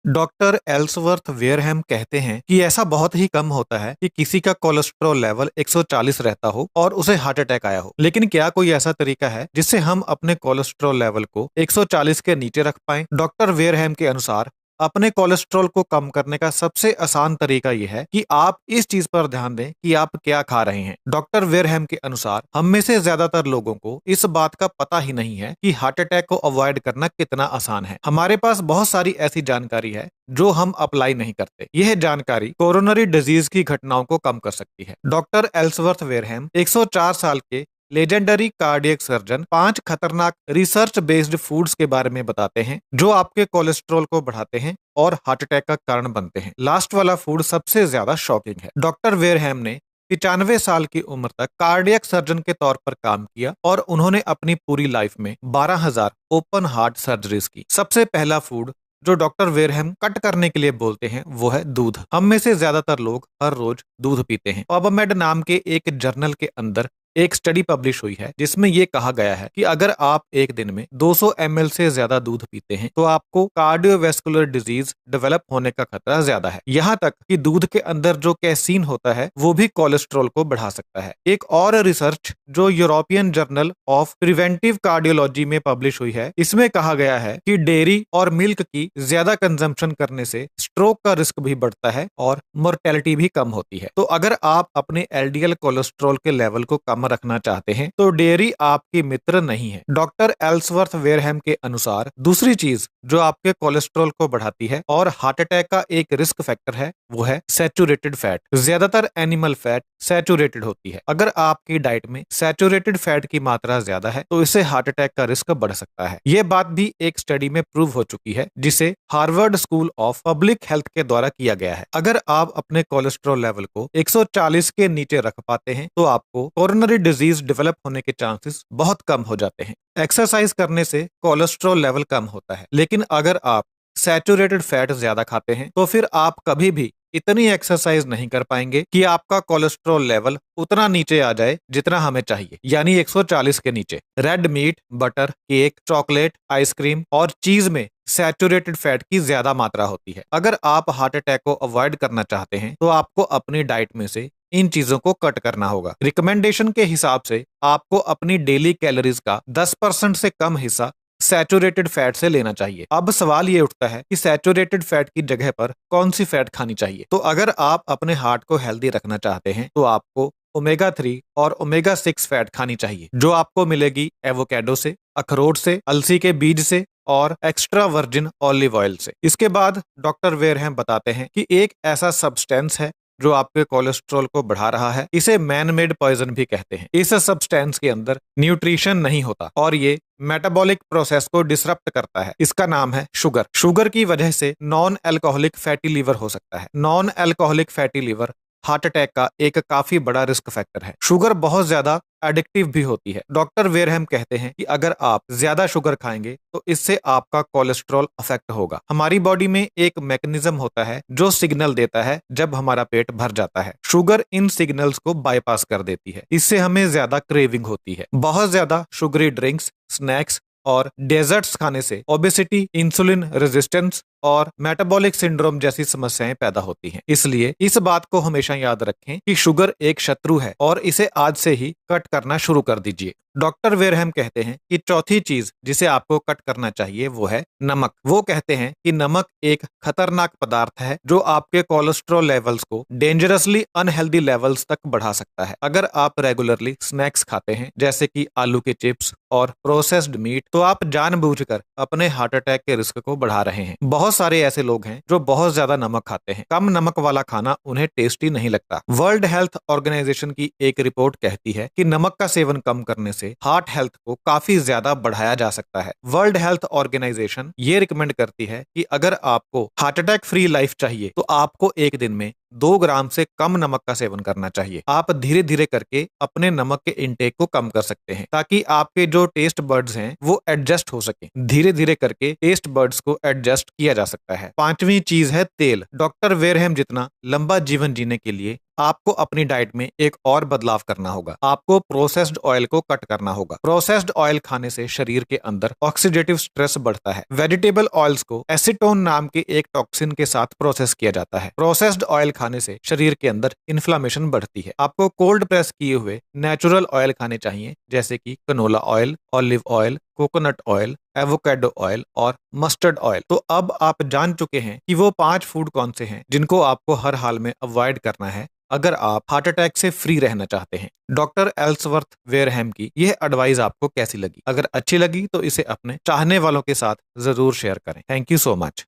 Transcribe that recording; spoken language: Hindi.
डॉक्टर एल्सवर्थ वेयरहैम कहते हैं कि ऐसा बहुत ही कम होता है कि किसी का कोलेस्ट्रॉल लेवल 140 रहता हो और उसे हार्ट अटैक आया हो। लेकिन क्या कोई ऐसा तरीका है जिससे हम अपने कोलेस्ट्रॉल लेवल को 140 के नीचे रख पाएं? डॉक्टर वेयरहैम के अनुसार अपने कोलेस्ट्रॉल को कम करने का सबसे आसान तरीका यह है कि आप इस चीज पर ध्यान दें कि आप क्या खा रहे हैं। डॉक्टर वेयरहैम के अनुसार हम में से ज्यादातर लोगों को इस बात का पता ही नहीं है कि हार्ट अटैक को अवॉइड करना कितना आसान है। हमारे पास बहुत सारी ऐसी जानकारी है जो हम अप्लाई नहीं करते। यह जानकारी कोरोनरी डिजीज की घटनाओं को कम कर सकती है। डॉक्टर एल्सवर्थ वेयरहैम 104 साल के लेजेंडरी कार्डियक सर्जन 5 खतरनाक रिसर्च बेस्ड फूड्स के बारे में बताते हैं जो आपके कोलेस्ट्रॉल को बढ़ाते हैं और हार्ट अटैक का कारण बनते हैं। लास्ट वाला फूड सबसे ज्यादा शॉकिंग है। डॉक्टर वेयरहैम ने 95 साल की उम्र तक कार्डियक सर्जन के तौर पर काम किया और उन्होंने अपनी पूरी लाइफ में 12,000 ओपन हार्ट सर्जरीज की। सबसे पहला फूड जो डॉक्टर वेयरहैम कट करने के लिए बोलते हैं वो है दूध। हम में से ज्यादातर लोग हर रोज दूध पीते हैं। पबमेड नाम के एक जर्नल के अंदर एक स्टडी पब्लिश हुई है जिसमें यह कहा गया है कि अगर आप एक दिन में 200 ml से ज्यादा दूध पीते हैं तो आपको कार्डियोवैस्कुलर डिजीज डेवलप होने का खतरा ज्यादा है। यहाँ तक कि दूध के अंदर जो कैसीन होता है वो भी कोलेस्ट्रॉल को बढ़ा सकता है। एक और रिसर्च जो European journal of preventive cardiology में पब्लिश हुई है, इसमें कहा गया है कि डेयरी और मिल्क की ज्यादा कंजम्पशन करने से स्ट्रोक का रिस्क भी बढ़ता है और मोर्टेलिटी भी कम होती है। तो अगर आप अपने एलडीएल कोलेस्ट्रॉल के लेवल को कम रखना चाहते हैं तो डेयरी आपकी मित्र नहीं है। डॉक्टर एल्सवर्थ वेयरहैम के अनुसार दूसरी चीज जो आपके कोलेस्ट्रॉल को बढ़ाती है और हार्ट अटैक का एक रिस्क फैक्टर है वो है सैचुरेटेड फैट। ज्यादातर एनिमल फैट सैचुरेटेड होती है। अगर आपकी डाइट में सैचुरेटेड फैट की मात्रा ज्यादा है तो इससे हार्ट अटैक का रिस्क बढ़ सकता है। यह बात भी एक स्टडी में प्रूव हो चुकी है जिसे Harvard school of public health के द्वारा किया गया है। अगर आप अपने कोलेस्ट्रॉल लेवल को 140 के नीचे रख पाते हैं तो आपको कोरोनरी डिजीज डेवलप होने के चांसेस बहुत कम हो जाते हैं। एक्सरसाइज करने से कोलेस्ट्रॉल लेवल कम होता है, लेकिन अगर आप सैचुरेटेड फैट ज्यादा खाते हैं तो फिर आप कभी भी इतनी एक्सरसाइज नहीं कर पाएंगे कि आपका कोलेस्ट्रॉल लेवल उतना नीचे आ जाए जितना हमें चाहिए, यानी 140 के नीचे। Red meat, butter, cake, chocolate, ice cream और चीज में सैचुरेटेड फैट की ज्यादा मात्रा होती है। अगर आप हार्ट अटैक को अवॉइड करना चाहते हैं तो आपको अपनी डाइट में से इन चीजों को कट करना होगा। रिकमेंडेशन के हिसाब से आपको अपनी डेली कैलोरीज का 10% से कम हिस्सा सैचुरेटेड फैट से लेना चाहिए। अब सवाल ये उठता है कि सैचुरेटेड फैट की जगह पर कौन सी फैट खानी चाहिए। तो अगर आप अपने हार्ट को हेल्दी रखना चाहते हैं तो आपको ओमेगा 3 और ओमेगा 6 फैट खानी चाहिए जो आपको मिलेगी एवोकेडो से, अखरोट से, अलसी के बीज से और एक्स्ट्रा वर्जिन ऑलिव ऑयल से। इसके बाद डॉक्टर वेयरहैम बताते हैं कि एक ऐसा सब्सटेंस है जो आपके कोलेस्ट्रॉल को बढ़ा रहा है। इसे मैन मेड पॉइजन भी कहते हैं। इस सब्सटेंस के अंदर न्यूट्रिशन नहीं होता और ये मेटाबॉलिक प्रोसेस को डिसरप्ट करता है। इसका नाम है शुगर। शुगर की वजह से नॉन अल्कोहलिक फैटी लीवर हो सकता है। Non alcoholic fatty liver heart attack का एक काफी बड़ा रिस्क फैक्टर है। शुगर बहुत ज्यादा एडिक्टिव भी होती है। डॉक्टर वेयरहैम कहते हैं कि अगर आप ज्यादा शुगर खाएंगे तो इससे आपका कोलेस्ट्रॉल अफेक्ट होगा। हमारी बॉडी में एक मैकेनिज्म होता है जो सिग्नल देता है जब हमारा पेट भर जाता है। शुगर इन सिग्नल्स को बाईपास कर देती है। इससे हमें ज्यादा क्रेविंग होती है। बहुत ज्यादा शुगरी ड्रिंक्स, स्नैक्स और डेजर्ट्स खाने से ओबेसिटी, इंसुलिन रेजिस्टेंस और मेटाबॉलिक सिंड्रोम जैसी समस्याएं पैदा होती हैं। इसलिए इस बात को हमेशा याद रखें कि शुगर एक शत्रु है और इसे आज से ही कट करना शुरू कर दीजिए। डॉक्टर वेयरहैम कहते हैं कि चौथी चीज जिसे आपको कट करना चाहिए वो है नमक। वो कहते हैं कि नमक एक खतरनाक पदार्थ है जो आपके कोलेस्ट्रॉल लेवल्स को डेंजरसली अनहेल्दी लेवल्स तक बढ़ा सकता है। अगर आप रेगुलरली स्नैक्स खाते हैं जैसे कि आलू के चिप्स और प्रोसेस्ड मीट तो आप जानबूझकर अपने हार्ट अटैक के रिस्क को बढ़ा रहे हैं। बहुत सारे ऐसे लोग हैं जो बहुत ज्यादा नमक खाते हैं। कम नमक वाला खाना उन्हें टेस्टी नहीं लगता। वर्ल्ड हेल्थ ऑर्गेनाइजेशन की एक रिपोर्ट कहती है कि नमक का सेवन कम करने से हार्ट हेल्थ को काफी ज्यादा बढ़ाया जा सकता है। वर्ल्ड हेल्थ ऑर्गेनाइजेशन ये रिकमेंड करती है कि अगर आपको हार्ट अटैक फ्री लाइफ चाहिए तो आपको एक दिन में 2 ग्राम से कम नमक का सेवन करना चाहिए। आप धीरे धीरे करके अपने नमक के इंटेक को कम कर सकते हैं ताकि आपके जो टेस्ट बर्ड्स हैं वो एडजस्ट हो सके। धीरे धीरे करके टेस्ट बर्ड्स को एडजस्ट किया जा सकता है। 5वीं चीज है तेल। डॉक्टर वेयरहैम जितना लंबा जीवन जीने के लिए आपको अपनी डाइट में एक और बदलाव करना होगा। आपको प्रोसेस्ड ऑयल को कट करना होगा। प्रोसेस्ड ऑयल खाने से शरीर के अंदर ऑक्सीडेटिव स्ट्रेस बढ़ता है। वेजिटेबल ऑयल्स को एसीटोन नाम के एक टॉक्सिन के साथ प्रोसेस किया जाता है। प्रोसेस्ड ऑयल खाने से शरीर के अंदर इन्फ्लामेशन बढ़ती है। आपको कोल्ड प्रेस किए हुए नेचुरल ऑयल खाने चाहिए, जैसे कि canola oil, olive oil, coconut oil, avocado oil और मस्टर्ड ऑयल। तो अब आप जान चुके हैं कि वो 5 फूड कौन से हैं जिनको आपको हर हाल में अवॉइड करना है अगर आप हार्ट अटैक से फ्री रहना चाहते हैं। डॉक्टर एल्सवर्थ वेयरहैम की यह एडवाइस आपको कैसी लगी? अगर अच्छी लगी तो इसे अपने चाहने वालों के साथ जरूर शेयर करें। Thank you so much.